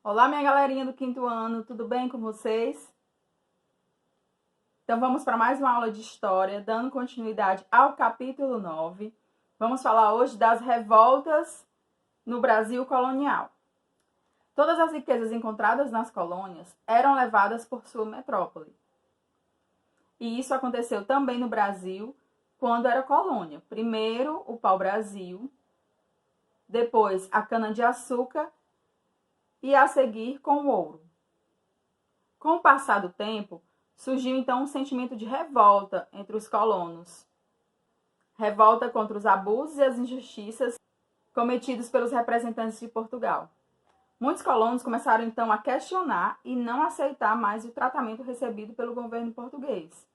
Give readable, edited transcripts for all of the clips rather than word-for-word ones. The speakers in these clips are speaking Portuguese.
Olá, minha galerinha do quinto ano, tudo bem com vocês? Então vamos para mais uma aula de história, dando continuidade ao capítulo 9. Vamos falar hoje das revoltas no Brasil colonial. Todas as riquezas encontradas nas colônias eram levadas por sua metrópole. E isso aconteceu também no Brasil, quando era colônia. Primeiro o pau-brasil, depois a cana-de-açúcar e a seguir com o ouro. Com o passar do tempo, surgiu então um sentimento de revolta entre os colonos. Revolta contra os abusos e as injustiças cometidos pelos representantes de Portugal. Muitos colonos começaram então a questionar e não aceitar mais o tratamento recebido pelo governo português.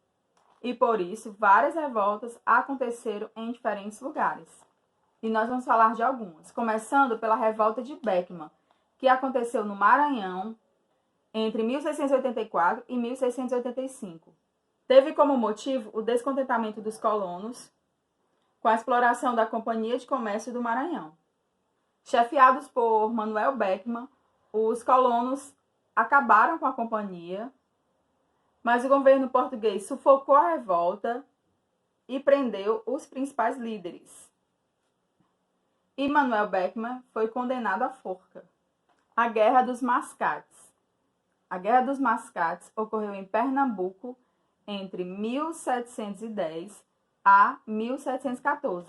E por isso, várias revoltas aconteceram em diferentes lugares. E nós vamos falar de algumas, começando pela revolta de Beckman, que aconteceu no Maranhão, entre 1684 e 1685. Teve como motivo o descontentamento dos colonos com a exploração da Companhia de Comércio do Maranhão. Chefiados por Manuel Beckman, os colonos acabaram com a companhia, mas o governo português sufocou a revolta e prendeu os principais líderes. E Manuel Beckman foi condenado à forca. A Guerra dos Mascates. A Guerra dos Mascates ocorreu em Pernambuco entre 1710 a 1714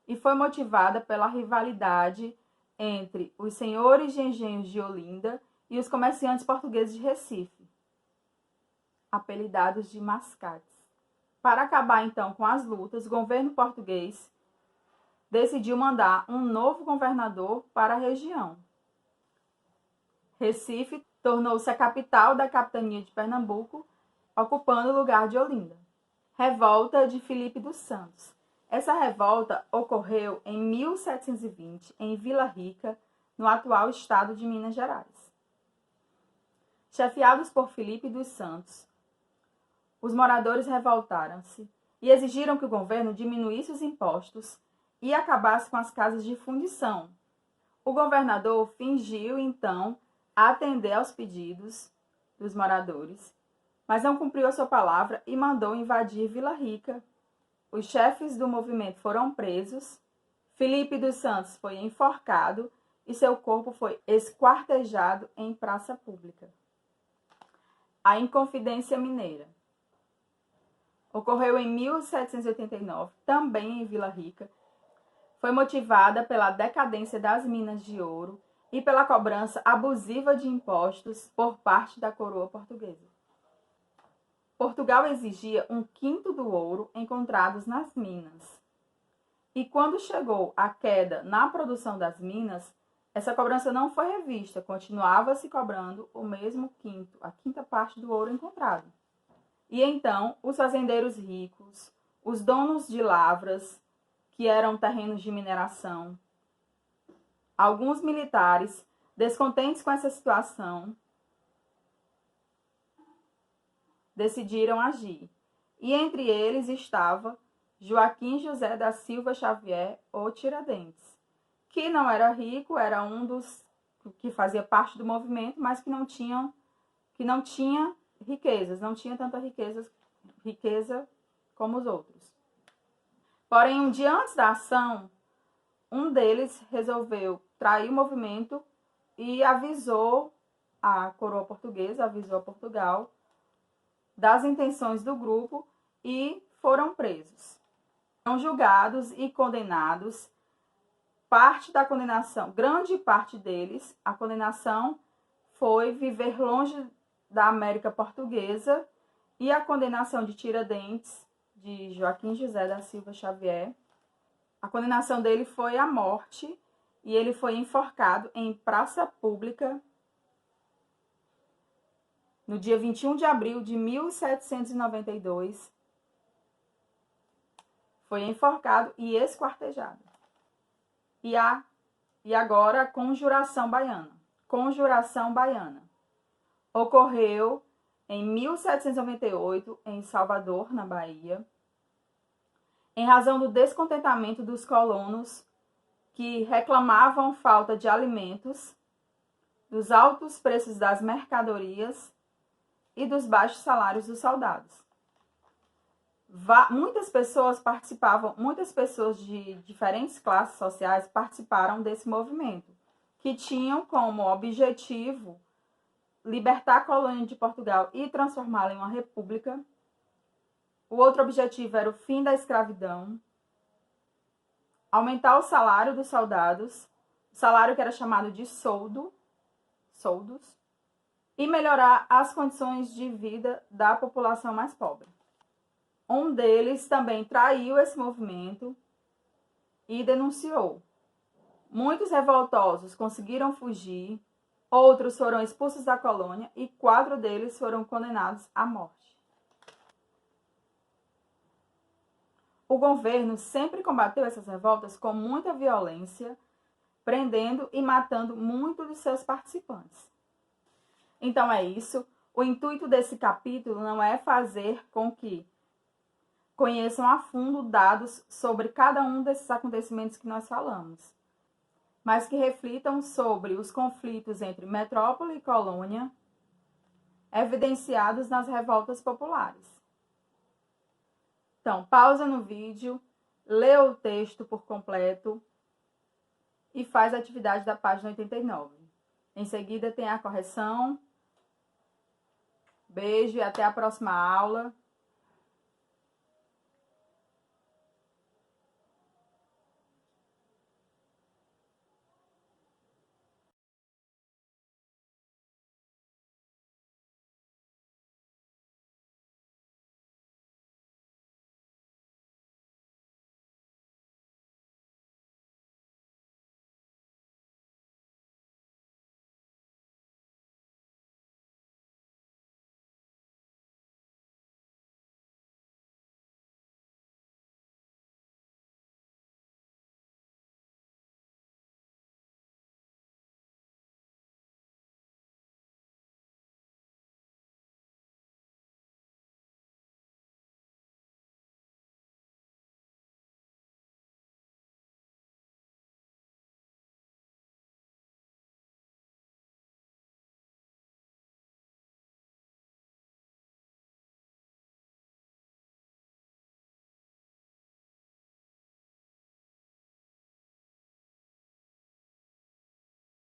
e foi motivada pela rivalidade entre os senhores de engenhos de Olinda e os comerciantes portugueses de Recife, apelidados de Mascates. Para acabar então com as lutas, o governo português decidiu mandar um novo governador para a região. Recife tornou-se a capital da capitania de Pernambuco, ocupando o lugar de Olinda. Revolta de Filipe dos Santos. Essa revolta ocorreu em 1720, em Vila Rica, no atual estado de Minas Gerais. Chefiados por Filipe dos Santos, os moradores revoltaram-se e exigiram que o governo diminuísse os impostos e acabasse com as casas de fundição. O governador fingiu, então, atender aos pedidos dos moradores, mas não cumpriu a sua palavra e mandou invadir Vila Rica. Os chefes do movimento foram presos, Filipe dos Santos foi enforcado e seu corpo foi esquartejado em praça pública. A Inconfidência Mineira ocorreu em 1789, também em Vila Rica. Foi motivada pela decadência das minas de ouro e pela cobrança abusiva de impostos por parte da coroa portuguesa. Portugal exigia 1/5 do ouro encontrados nas minas. E quando chegou a queda na produção das minas, essa cobrança não foi revista, continuava se cobrando o mesmo quinto, a quinta parte do ouro encontrado. E então, os fazendeiros ricos, os donos de lavras, que eram terrenos de mineração, alguns militares, descontentes com essa situação, decidiram agir. E entre eles estava Joaquim José da Silva Xavier, ou Tiradentes, que não era rico, era um dos que fazia parte do movimento, mas que não tinha riquezas, não tinha tanta riqueza como os outros. Porém, um dia antes da ação, um deles resolveu trair o movimento e avisou a coroa portuguesa, avisou a Portugal das intenções do grupo e foram presos. Foram julgados e condenados. Parte da condenação, grande parte deles, a condenação foi viver longe da América Portuguesa, e a condenação de Tiradentes, de Joaquim José da Silva Xavier, a condenação dele foi à morte e ele foi enforcado em praça pública no dia 21 de abril de 1792. Foi enforcado e esquartejado. E agora a Conjuração Baiana. Conjuração Baiana ocorreu em 1798 em Salvador, na Bahia, em razão do descontentamento dos colonos que reclamavam falta de alimentos. dos altos preços das mercadorias e dos baixos salários dos soldados. Muitas pessoas de diferentes classes sociais participaram desse movimento, que tinham como objetivo libertar a colônia de Portugal e transformá-la em uma república. O outro objetivo era o fim da escravidão, aumentar o salário dos soldados, o salário que era chamado de soldos, e melhorar as condições de vida da população mais pobre. Um deles também traiu esse movimento e denunciou. Muitos revoltosos conseguiram fugir, outros foram expulsos da colônia e 4 deles foram condenados à morte. O governo sempre combateu essas revoltas com muita violência, prendendo e matando muitos de seus participantes. Então é isso. O intuito desse capítulo não é fazer com que conheçam a fundo dados sobre cada um desses acontecimentos que nós falamos, mas que reflitam sobre os conflitos entre metrópole e colônia, evidenciados nas revoltas populares. Então, pausa no vídeo, lê o texto por completo e faz a atividade da página 89. Em seguida tem a correção. Beijo e até a próxima aula.